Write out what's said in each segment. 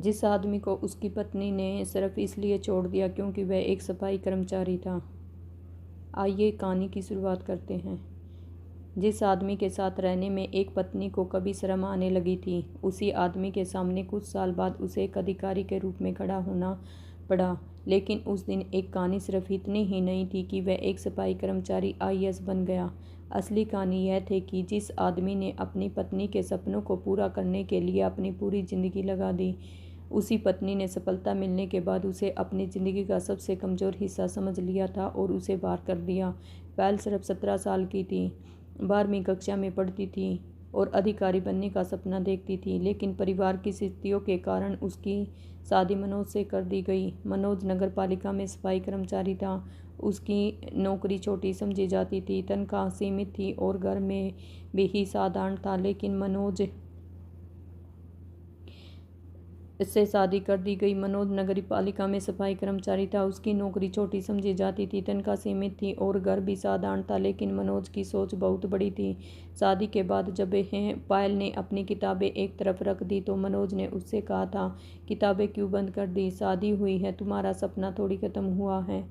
जिस आदमी को उसकी पत्नी ने सिर्फ इसलिए छोड़ दिया क्योंकि वह एक सफाई कर्मचारी था। आइए कहानी की शुरुआत करते हैं। जिस आदमी के साथ रहने में एक पत्नी को कभी शर्म आने लगी थी, उसी आदमी के सामने कुछ साल बाद उसे एक अधिकारी के रूप में खड़ा होना पड़ा। लेकिन उस दिन एक कहानी सिर्फ इतनी ही नहीं थी कि वह एक सफाई कर्मचारी आईएएस बन गया। असली कहानी यह थी कि जिस आदमी ने अपनी पत्नी के सपनों को पूरा करने के लिए अपनी पूरी जिंदगी लगा दी, उसी पत्नी ने सफलता मिलने के बाद उसे अपनी ज़िंदगी का सबसे कमज़ोर हिस्सा समझ लिया था और उसे बाहर कर दिया। पहल सिर्फ 17 साल की थी, 12वीं कक्षा में पढ़ती थी और अधिकारी बनने का सपना देखती थी, लेकिन परिवार की स्थितियों के कारण उसकी शादी मनोज से कर दी गई। मनोज नगर पालिका में सफाई कर्मचारी था। उसकी नौकरी छोटी समझी जाती थी, तनख्वाह सीमित थी और घर में भी ही साधारण था। लेकिन मनोज से शादी कर दी गई। मनोज नगर पालिका में सफाई कर्मचारी था। उसकी नौकरी छोटी समझी जाती थी, तनख्वाह सीमित थी और घर भी साधारण था। लेकिन मनोज की सोच बहुत बड़ी थी। शादी के बाद जब पायल ने अपनी किताबें एक तरफ रख दी तो मनोज ने उससे कहा था, किताबें क्यों बंद कर दी? शादी हुई है, तुम्हारा सपना थोड़ी खत्म हुआ है।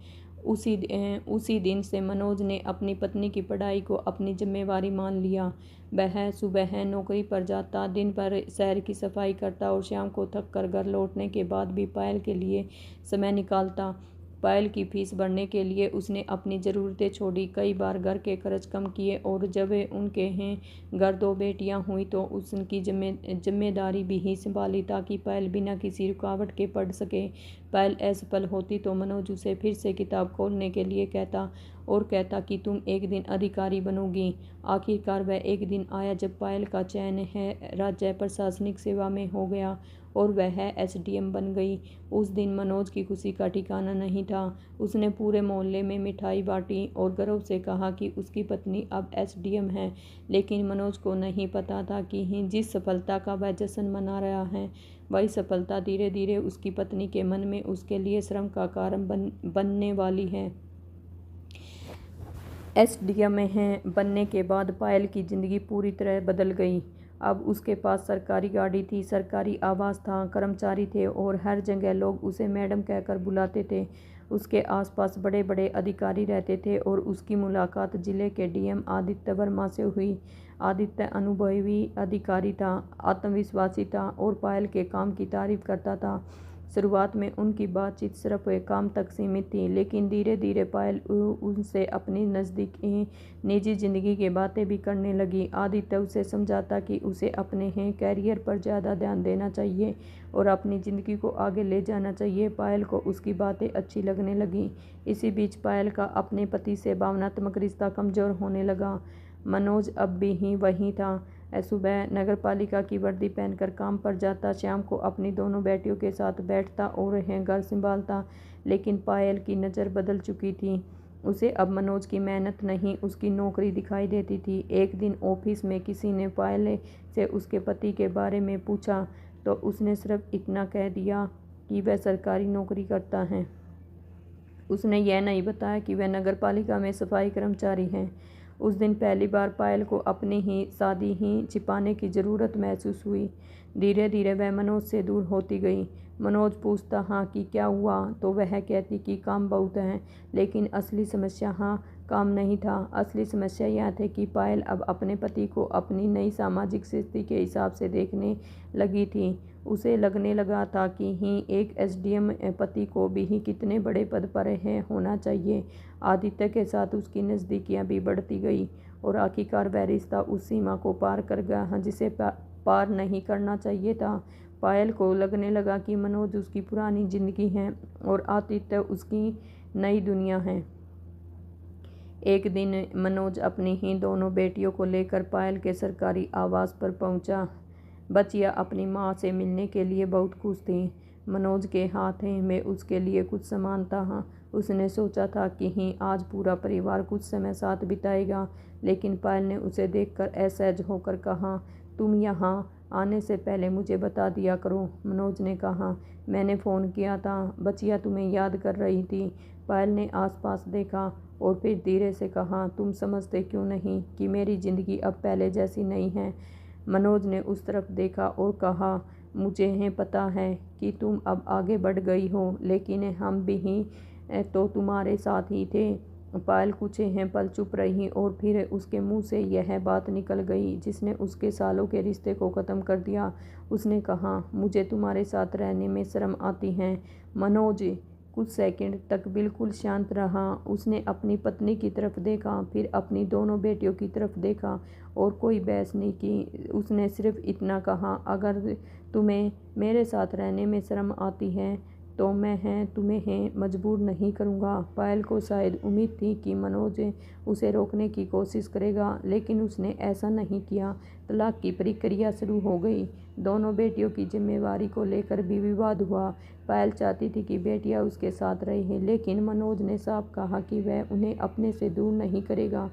उसी दिन से मनोज ने अपनी पत्नी की पढ़ाई को अपनी जिम्मेवारी मान लिया। वह सुबह नौकरी पर जाता, दिन भर शहर की सफाई करता और शाम को थक कर घर लौटने के बाद भी पायल के लिए समय निकालता। पायल की फीस भरने के लिए उसने अपनी ज़रूरतें छोड़ी, कई बार घर के खर्च कम किए और जब उनके घर 2 बेटियां हुई तो उसकी जिम्मेदारी भी ही संभाली ताकि पायल बिना किसी रुकावट के पढ़ सके। पायल असफल होती तो मनोज उसे फिर से किताब खोलने के लिए कहता कि तुम एक दिन अधिकारी बनोगी। आखिरकार वह एक दिन आया जब पायल का चयन राज्य प्रशासनिक सेवा में हो गया और वह एसडीएम बन गई। उस दिन मनोज की खुशी का ठिकाना नहीं था। उसने पूरे मोहल्ले में मिठाई बांटी और गर्व से कहा कि उसकी पत्नी अब एसडीएम है। लेकिन मनोज को नहीं पता था कि जिस सफलता का वह जश्न मना रहा है, वही सफलता धीरे धीरे उसकी पत्नी के मन में उसके लिए श्रम का कारण बनने वाली है। एसडीएम बनने के बाद पायल की ज़िंदगी पूरी तरह बदल गई। अब उसके पास सरकारी गाड़ी थी, सरकारी आवास था, कर्मचारी थे और हर जगह लोग उसे मैडम कहकर बुलाते थे। उसके आसपास बड़े बड़े अधिकारी रहते थे और उसकी मुलाकात जिले के डीएम आदित्य वर्मा से हुई। आदित्य अनुभवी अधिकारी था, आत्मविश्वासी था और पायल के काम की तारीफ करता था। शुरुआत में उनकी बातचीत सिर्फ काम तक सीमित थी, लेकिन धीरे धीरे पायल उनसे अपनी नज़दीकी निजी ज़िंदगी की बातें भी करने लगी। आदित्य उसे समझाता कि उसे अपने कैरियर पर ज़्यादा ध्यान देना चाहिए और अपनी ज़िंदगी को आगे ले जाना चाहिए। पायल को उसकी बातें अच्छी लगने लगी। इसी बीच पायल का अपने पति से भावनात्मक रिश्ता कमज़ोर होने लगा। मनोज अब भी वहीं था। सुबह नगर पालिका की वर्दी पहनकर काम पर जाता, शाम को अपनी दोनों बेटियों के साथ बैठता और घर संभालता। लेकिन पायल की नज़र बदल चुकी थी। उसे अब मनोज की मेहनत नहीं, उसकी नौकरी दिखाई देती थी। एक दिन ऑफिस में किसी ने पायल से उसके पति के बारे में पूछा तो उसने सिर्फ इतना कह दिया कि वह सरकारी नौकरी करता है। उसने यह नहीं बताया कि वह नगर पालिका में सफाई कर्मचारी हैं। उस दिन पहली बार पायल को अपनी ही शादी छिपाने की ज़रूरत महसूस हुई। धीरे धीरे वह मनोज से दूर होती गई। मनोज पूछता हाँ कि क्या हुआ तो वह कहती कि काम बहुत है, लेकिन असली समस्या काम नहीं था। असली समस्या यह थी कि पायल अब अपने पति को अपनी नई सामाजिक स्थिति के हिसाब से देखने लगी थी। उसे लगने लगा था कि एक एसडीएम पति को भी कितने बड़े पद पर होना चाहिए। आदित्य के साथ उसकी नज़दीकियाँ भी बढ़ती गई और आखिरकार वह रिश्ता उस सीमा को पार कर गया जिसे पार नहीं करना चाहिए था। पायल को लगने लगा कि मनोज उसकी पुरानी जिंदगी है और आदित्य उसकी नई दुनिया है। एक दिन मनोज अपनी ही दोनों बेटियों को लेकर पायल के सरकारी आवास पर पहुंचा। बच्चियां अपनी माँ से मिलने के लिए बहुत खुश थीं। मनोज के हाथ में उसके लिए कुछ सामान था। उसने सोचा था कि आज पूरा परिवार कुछ समय साथ बिताएगा, लेकिन पायल ने उसे देखकर असहज होकर कहा, तुम यहाँ आने से पहले मुझे बता दिया करो। मनोज ने कहा, मैंने फ़ोन किया था, बच्चियां तुम्हें याद कर रही थी। पायल ने आसपास देखा और फिर धीरे से कहा, तुम समझते क्यों नहीं कि मेरी ज़िंदगी अब पहले जैसी नहीं है। मनोज ने उस तरफ देखा और कहा, मुझे पता है कि तुम अब आगे बढ़ गई हो, लेकिन हम भी तो तुम्हारे साथ ही थे। पायल कुछ पल चुप रही और फिर उसके मुंह से यह बात निकल गई जिसने उसके सालों के रिश्ते को ख़त्म कर दिया। उसने कहा, मुझे तुम्हारे साथ रहने में शर्म आती है। मनोज कुछ सेकंड तक बिल्कुल शांत रहा। उसने अपनी पत्नी की तरफ देखा, फिर अपनी दोनों बेटियों की तरफ देखा और कोई बहस नहीं की। उसने सिर्फ इतना कहा, अगर तुम्हें मेरे साथ रहने में शर्म आती है तो मैं तुम्हें मजबूर नहीं करूँगा। पायल को शायद उम्मीद थी कि मनोज उसे रोकने की कोशिश करेगा, लेकिन उसने ऐसा नहीं किया। तलाक की प्रक्रिया शुरू हो गई। दोनों बेटियों की जिम्मेवारी को लेकर भी विवाद हुआ। पायल चाहती थी कि बेटियां उसके साथ रहें, लेकिन मनोज ने साफ कहा कि वह उन्हें अपने से दूर नहीं करेगा।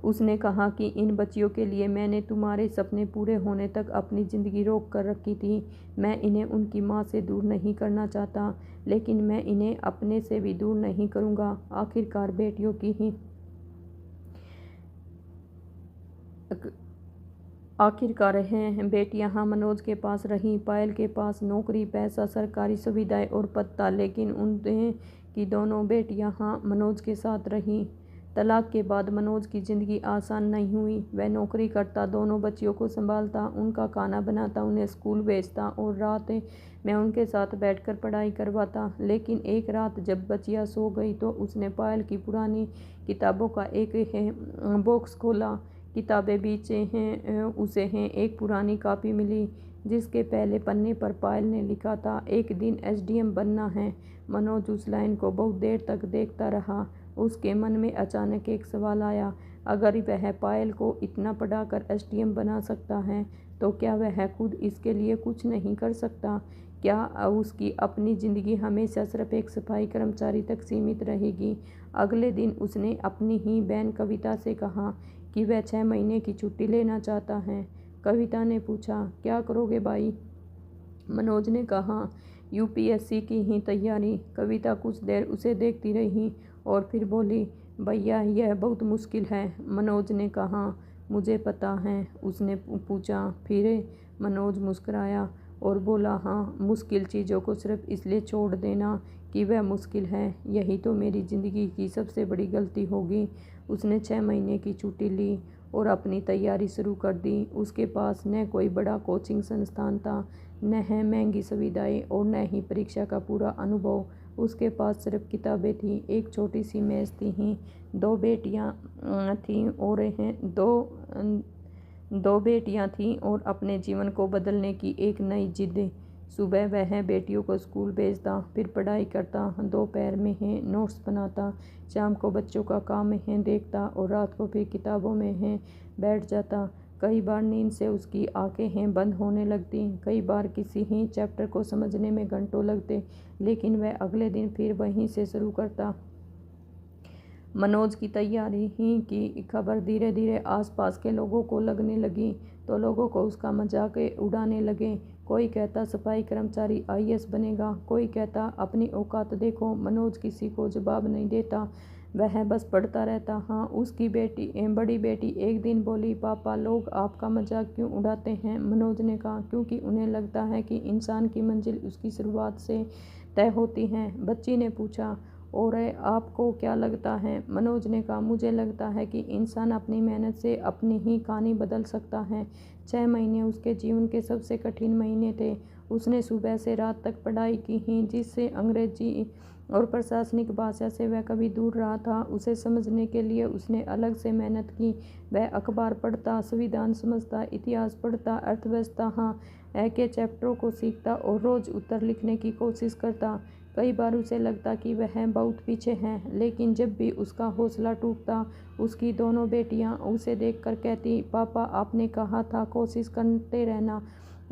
उसने कहा कि इन बच्चियों के लिए मैंने तुम्हारे सपने पूरे होने तक अपनी ज़िंदगी रोक कर रखी थी। मैं इन्हें उनकी माँ से दूर नहीं करना चाहता, लेकिन मैं इन्हें अपने से भी दूर नहीं करूँगा। आखिरकार बेटियों की ही आखिरकार हैं बेटियां हाँ मनोज के पास रहीं। पायल के पास नौकरी, पैसा, सरकारी सुविधाएं और पद था, लेकिन उनकी की दोनों बेटियां हाँ मनोज के साथ रहीं। तलाक के बाद मनोज की ज़िंदगी आसान नहीं हुई। वह नौकरी करता, दोनों बच्चियों को संभालता, उनका खाना बनाता, उन्हें स्कूल भेजता और रात में उनके साथ बैठकर पढ़ाई करवाता। लेकिन एक रात जब बच्चियां सो गई तो उसने पायल की पुरानी किताबों का एक बॉक्स खोला। किताबें बीच उसे एक पुरानी कॉपी मिली जिसके पहले पन्ने पर पायल ने लिखा था, एक दिन एसडीएम बनना है। मनोज उस लाइन को बहुत देर तक देखता रहा। उसके मन में अचानक एक सवाल आया, अगर वह पायल को इतना पढ़ाकर एसडीएम बना सकता है तो क्या वह खुद इसके लिए कुछ नहीं कर सकता? क्या उसकी अपनी ज़िंदगी हमेशा सिर्फ एक सफाई कर्मचारी तक सीमित रहेगी? अगले दिन उसने अपनी ही बहन कविता से कहा कि वह 6 महीने की छुट्टी लेना चाहता है। कविता ने पूछा, क्या करोगे भाई? मनोज ने कहा, यूपीएससी की ही तैयारी। कविता कुछ देर उसे देखती रही और फिर बोली, भैया यह बहुत मुश्किल है। मनोज ने कहा, मुझे पता है। उसने पूछा, फिर? मनोज मुस्कुराया और बोला, हाँ, मुश्किल चीज़ों को सिर्फ इसलिए छोड़ देना कि वह मुश्किल है, यही तो मेरी ज़िंदगी की सबसे बड़ी गलती होगी। उसने 6 महीने की छुट्टी ली और अपनी तैयारी शुरू कर दी। उसके पास न कोई बड़ा कोचिंग संस्थान था, न है महंगी सुविधाएं और न ही परीक्षा का पूरा अनुभव। उसके पास सिर्फ किताबें थीं, एक छोटी सी मेज़ थी, दो बेटियां थीं और दो बेटियां थीं और अपने जीवन को बदलने की एक नई जिद। सुबह वह बेटियों को स्कूल भेजता, फिर पढ़ाई करता, दोपहर में नोट्स बनाता, शाम को बच्चों का काम देखता और रात को फिर किताबों में बैठ जाता। कई बार नींद से उसकी आंखें बंद होने लगती, कई बार किसी ही चैप्टर को समझने में घंटों लगते, लेकिन वह अगले दिन फिर वहीं से शुरू करता। मनोज की तैयारी ही की खबर धीरे धीरे आसपास के लोगों को लगने लगी तो लोगों को उसका मजाक उड़ाने लगे। कोई कहता सफाई कर्मचारी आईएएस बनेगा, कोई कहता अपनी औकात देखो। मनोज किसी को जवाब नहीं देता, वह बस पढ़ता रहता। हाँ, उसकी बड़ी बेटी एक दिन बोली, पापा लोग आपका मजाक क्यों उड़ाते हैं? मनोज ने कहा, क्योंकि उन्हें लगता है कि इंसान की मंजिल उसकी शुरुआत से तय होती है। बच्ची ने पूछा, और आपको क्या लगता है? मनोज ने कहा, मुझे लगता है कि इंसान अपनी मेहनत से अपनी ही कहानी बदल सकता है। 6 महीने उसके जीवन के सबसे कठिन महीने थे। उसने सुबह से रात तक पढ़ाई की ही, जिससे अंग्रेजी और प्रशासनिक भाषा से वह कभी दूर रहा था, उसे समझने के लिए उसने अलग से मेहनत की। वह अखबार पढ़ता, संविधान समझता, इतिहास पढ़ता, अर्थव्यवस्था के चैप्टरों को सीखता और रोज़ उत्तर लिखने की कोशिश करता। कई बार उसे लगता कि वह बहुत पीछे है, लेकिन जब भी उसका हौसला टूटता, उसकी दोनों बेटियां उसे देखकर कहती, पापा आपने कहा था कोशिश करते रहना।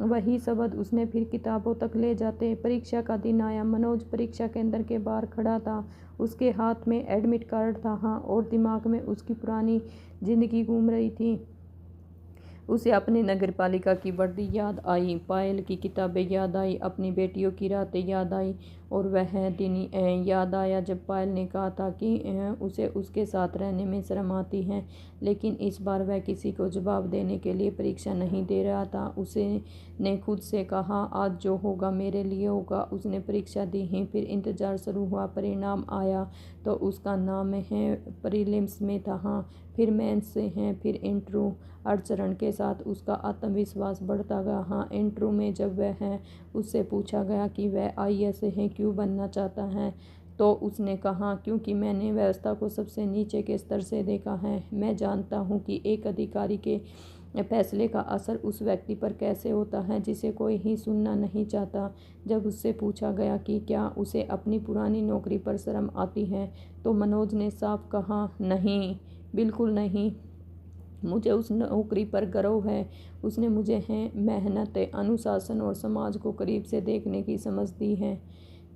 वही शब्द उसने फिर किताबों तक ले जाते। परीक्षा का दिन आया। मनोज परीक्षा केंद्र के बाहर खड़ा था। उसके हाथ में एडमिट कार्ड था हाँ, और दिमाग में उसकी पुरानी जिंदगी घूम रही थी। उसे अपनी नगर पालिका की वर्दी याद आई, पायल की किताबें याद आई, अपनी बेटियों की रातें याद आई और वह दिन याद आया जब पायल ने कहा था कि उसे उसके साथ रहने में शर्म आती है, लेकिन इस बार वह किसी को जवाब देने के लिए परीक्षा नहीं दे रहा था। उसने खुद से कहा, आज जो होगा मेरे लिए होगा। उसने परीक्षा दी है, फिर इंतज़ार शुरू हुआ। परिणाम आया तो उसका नाम है प्रीलिम्स में था, हाँ, फिर मेंस से हैं, फिर इंटरव्यू। हर चरण के साथ उसका आत्मविश्वास बढ़ता गया। हाँ, इंटरव्यू में जब वह है उससे पूछा गया कि वह आईएएस है क्यों बनना चाहता है, तो उसने कहा, क्योंकि मैंने व्यवस्था को सबसे नीचे के स्तर से देखा है। मैं जानता हूँ कि एक अधिकारी के फैसले का असर उस व्यक्ति पर कैसे होता है जिसे कोई ही सुनना नहीं चाहता। जब उससे पूछा गया कि क्या उसे अपनी पुरानी नौकरी पर शर्म आती है, तो मनोज ने साफ कहा, नहीं, बिल्कुल नहीं, मुझे उस नौकरी पर गर्व है। उसने मुझे मेहनत, अनुशासन और समाज को करीब से देखने की समझ दी है।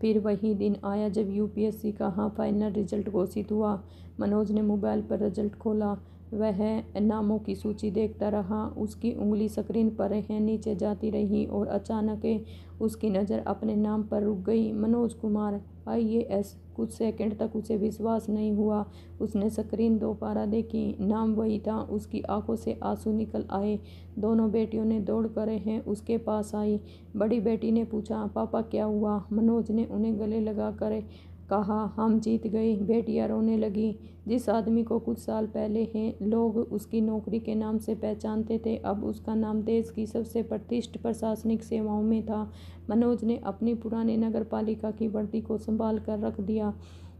फिर वही दिन आया जब यूपीएससी का फाइनल रिजल्ट घोषित हुआ। मनोज ने मोबाइल पर रिजल्ट खोला। वह नामों की सूची देखता रहा। उसकी उंगली स्क्रीन पर नीचे जाती रही और अचानक उसकी नज़र अपने नाम पर रुक गई, मनोज कुमार, आईएएस। कुछ सेकंड तक उसे विश्वास नहीं हुआ। उसने स्क्रीन दोबारा देखी, नाम वही था। उसकी आंखों से आंसू निकल आए। दोनों बेटियों ने दौड़ कर उसके पास आई। बड़ी बेटी ने पूछा, पापा क्या हुआ? मनोज ने उन्हें गले लगा कर कहा, हम जीत गए। बेटियां रोने लगी। जिस आदमी को कुछ साल पहले लोग उसकी नौकरी के नाम से पहचानते थे, अब उसका नाम देश की सबसे प्रतिष्ठित प्रशासनिक सेवाओं में था। मनोज ने अपनी पुरानी नगर पालिका की वर्दी को संभाल कर रख दिया।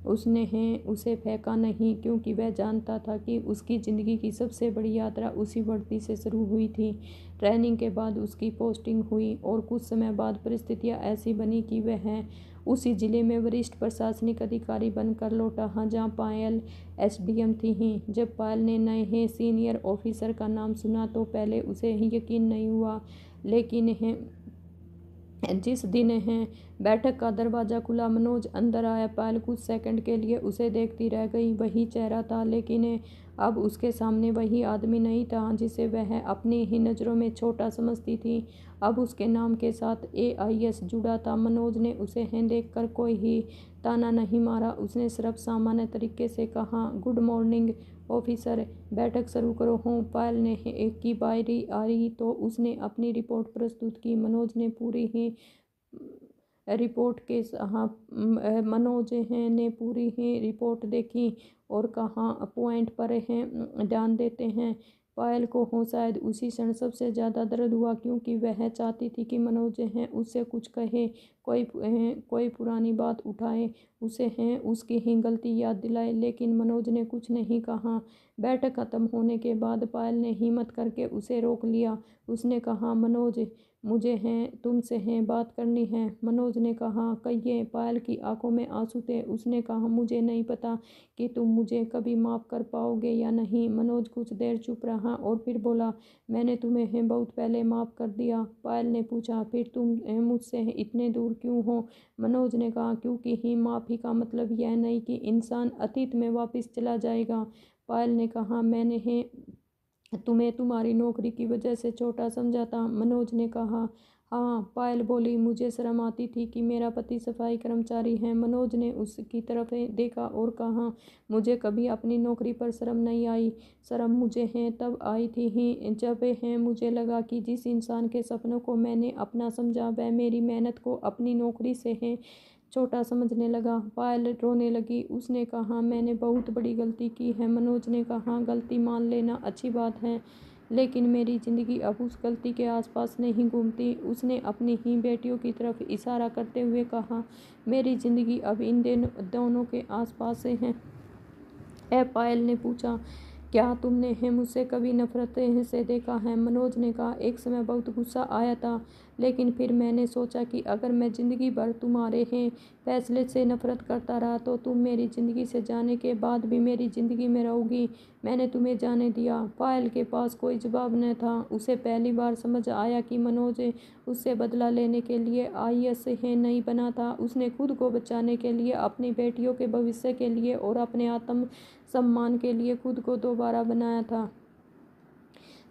उसने उसे फेंका नहीं, क्योंकि वह जानता था कि उसकी ज़िंदगी की सबसे बड़ी यात्रा उसी वर्दी से शुरू हुई थी। ट्रेनिंग के बाद उसकी पोस्टिंग हुई और कुछ समय बाद परिस्थितियां ऐसी बनी कि वह उसी जिले में वरिष्ठ प्रशासनिक अधिकारी बनकर लौटा, जहां पायल एसडीएम थी। जब पायल ने नए सीनियर ऑफिसर का नाम सुना तो पहले उसे यकीन नहीं हुआ, लेकिन जिस दिन बैठक का दरवाज़ा खुला, मनोज अंदर आया। पायल कुछ सेकंड के लिए उसे देखती रह गई। वही चेहरा था, लेकिन अब उसके सामने वही आदमी नहीं था जिसे वह अपनी ही नज़रों में छोटा समझती थी। अब उसके नाम के साथ एआईएस जुड़ा था। मनोज ने उसे देखकर कोई ही ताना नहीं मारा। उसने सिर्फ सामान्य तरीके से कहा, गुड मॉर्निंग ऑफिसर, बैठक शुरू करो। पायल ने एक की बारी आई तो उसने अपनी रिपोर्ट प्रस्तुत की। मनोज ने पूरी ही रिपोर्ट के मनोज ने पूरी ही रिपोर्ट देखी और कहा, पॉइंट पर ध्यान देते हैं। पायल को शायद उसी क्षण सबसे ज़्यादा दर्द हुआ, क्योंकि वह चाहती थी कि मनोज उससे कुछ कहे, कोई पुरानी बात उठाए, उसे उसकी ही गलती याद दिलाए, लेकिन मनोज ने कुछ नहीं कहा। बैठक खत्म होने के बाद पायल ने हिम्मत करके उसे रोक लिया। उसने कहा, मनोज, मुझे तुमसे बात करनी है। मनोज ने कहा, कहिए। पायल की आंखों में आंसू थे। उसने कहा, मुझे नहीं पता कि तुम मुझे कभी माफ़ कर पाओगे या नहीं। मनोज कुछ देर चुप रहा और फिर बोला, मैंने तुम्हें बहुत पहले माफ़ कर दिया। पायल ने पूछा, फिर तुम मुझसे इतने दूर क्यों हो? मनोज ने कहा, क्योंकि माफ़ी का मतलब यह नहीं कि इंसान अतीत में वापस चला जाएगा। पायल ने कहा, मैंने तुम्हें तुम्हारी नौकरी की वजह से छोटा समझा था। मनोज ने कहा, हाँ। पायल बोली, मुझे शर्म आती थी कि मेरा पति सफाई कर्मचारी है। मनोज ने उसकी तरफ देखा और कहा, मुझे कभी अपनी नौकरी पर शर्म नहीं आई। शर्म मुझे तब आई थी जब मुझे लगा कि जिस इंसान के सपनों को मैंने अपना समझा, वह मेरी मेहनत को अपनी नौकरी से छोटा समझने लगा। पायल रोने लगी। उसने कहा, मैंने बहुत बड़ी गलती की है। मनोज ने कहा, गलती मान लेना अच्छी बात है, लेकिन मेरी ज़िंदगी अब उस गलती के आसपास नहीं घूमती। उसने अपनी ही बेटियों की तरफ इशारा करते हुए कहा, मेरी ज़िंदगी अब इन दोनों के आसपास है। पायल ने पूछा, क्या तुमने मुझसे कभी नफरत से देखा है? मनोज ने कहा, एक समय बहुत गुस्सा आया था, लेकिन फिर मैंने सोचा कि अगर मैं ज़िंदगी भर तुम्हारे फैसले से नफरत करता रहा तो तुम मेरी ज़िंदगी से जाने के बाद भी मेरी ज़िंदगी में रहोगी। मैंने तुम्हें जाने दिया। पायल के पास कोई जवाब न था। उसे पहली बार समझ आया कि मनोज उससे बदला लेने के लिए आईएएस नहीं बना था। उसने खुद को बचाने के लिए, अपनी बेटियों के भविष्य के लिए और अपने आत्म सम्मान के लिए खुद को दोबारा बनाया था।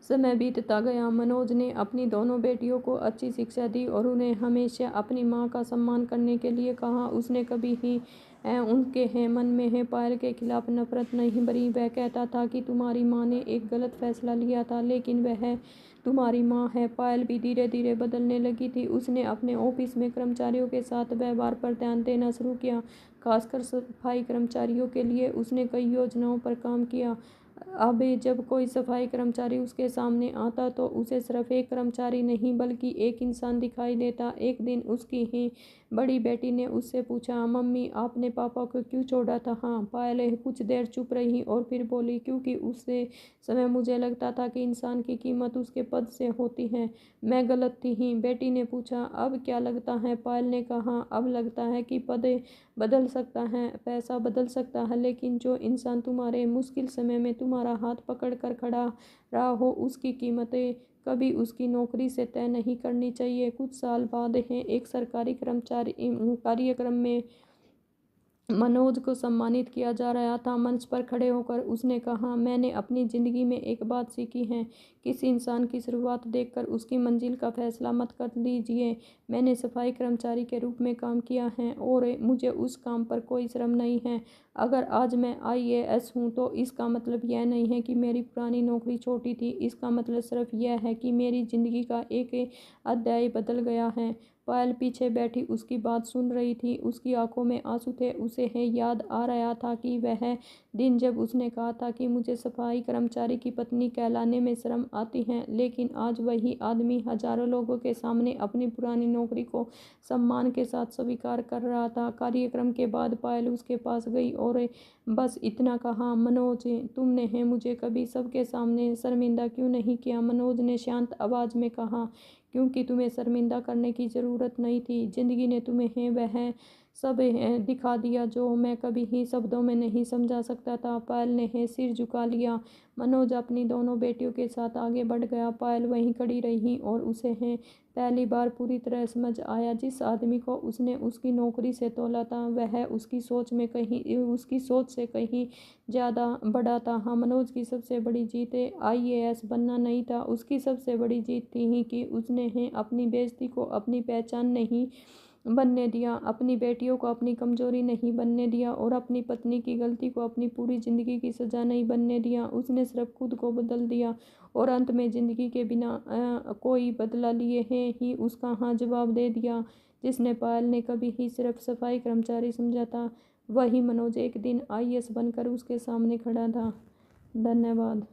समय बीतता गया। मनोज ने अपनी दोनों बेटियों को अच्छी शिक्षा दी और उन्हें हमेशा अपनी माँ का सम्मान करने के लिए कहा। उसने कभी ही उनके मन में पायल के खिलाफ नफरत नहीं भरी। वह कहता था कि तुम्हारी माँ ने एक गलत फैसला लिया था, लेकिन वह तुम्हारी माँ है। पायल भी धीरे धीरे बदलने लगी थी। उसने अपने ऑफिस में कर्मचारियों के साथ व्यवहार पर ध्यान देना शुरू किया, खासकर सफाई कर्मचारियों के लिए। उसने कई योजनाओं पर काम किया। अब जब कोई सफाई कर्मचारी उसके सामने आता तो उसे सिर्फ एक कर्मचारी नहीं बल्कि एक इंसान दिखाई देता। एक दिन उसकी ही बड़ी बेटी ने उससे पूछा, मम्मी आपने पापा को क्यों छोड़ा था? हाँ। पायल कुछ देर चुप रही और फिर बोली, क्योंकि उस समय मुझे लगता था कि इंसान की कीमत उसके पद से होती है। मैं गलत थी ही। बेटी ने पूछा, अब क्या लगता है? पायल ने कहा, अब लगता है कि पद बदल सकता है, पैसा बदल सकता है, लेकिन जो इंसान तुम्हारे मुश्किल समय में तुम्हारा हाथ पकड़ कर खड़ा रहा हो, उसकी कीमतें कभी उसकी नौकरी से तय नहीं करनी चाहिए। कुछ साल बाद एक सरकारी कर्मचारी कार्यक्रम में मनोज को सम्मानित किया जा रहा था। मंच पर खड़े होकर उसने कहा, मैंने अपनी ज़िंदगी में एक बात सीखी है, किसी इंसान की शुरुआत देखकर उसकी मंजिल का फैसला मत कर लीजिए। मैंने सफाई कर्मचारी के रूप में काम किया है और मुझे उस काम पर कोई शर्म नहीं है। अगर आज मैं IAS हूँ तो इसका मतलब यह नहीं है कि मेरी पुरानी नौकरी छोटी थी। इसका मतलब सिर्फ यह है कि मेरी ज़िंदगी का एक अध्याय बदल गया है। पायल पीछे बैठी उसकी बात सुन रही थी। उसकी आंखों में आंसू थे। उसे याद आ रहा था कि वह दिन जब उसने कहा था कि मुझे सफाई कर्मचारी की पत्नी कहलाने में शर्म आती है, लेकिन आज वही आदमी हजारों लोगों के सामने अपनी पुरानी नौकरी को सम्मान के साथ स्वीकार कर रहा था। कार्यक्रम के बाद पायल उसके पास गई और बस इतना कहा, मनोज तुमने मुझे कभी सबके सामने शर्मिंदा क्यों नहीं किया? मनोज ने शांत आवाज में कहा, क्योंकि तुम्हें शर्मिंदा करने की ज़रूरत नहीं थी। ज़िंदगी ने तुम्हें वह सब दिखा दिया जो मैं कभी ही शब्दों में नहीं समझा सकता था। पायल ने सिर झुका लिया। मनोज अपनी दोनों बेटियों के साथ आगे बढ़ गया। पायल वहीं खड़ी रही और उसे पहली बार पूरी तरह समझ आया, जिस आदमी को उसने उसकी नौकरी से तोला था वह उसकी सोच से कहीं ज़्यादा बड़ा था। हाँ, मनोज की सबसे बड़ी जीत IAS बनना नहीं था। उसकी सबसे बड़ी जीत थी ही कि उसने अपनी बेइज्जती को अपनी पहचान नहीं बनने दिया, अपनी बेटियों को अपनी कमजोरी नहीं बनने दिया और अपनी पत्नी की गलती को अपनी पूरी ज़िंदगी की सज़ा नहीं बनने दिया। उसने सिर्फ खुद को बदल दिया और अंत में ज़िंदगी के बिना कोई बदला लिए ही उसका हाँ जवाब दे दिया। जिसने पायल ने कभी ही सिर्फ सफाई कर्मचारी समझा था, वही मनोज एक दिन IAS बनकर उसके सामने खड़ा था। धन्यवाद।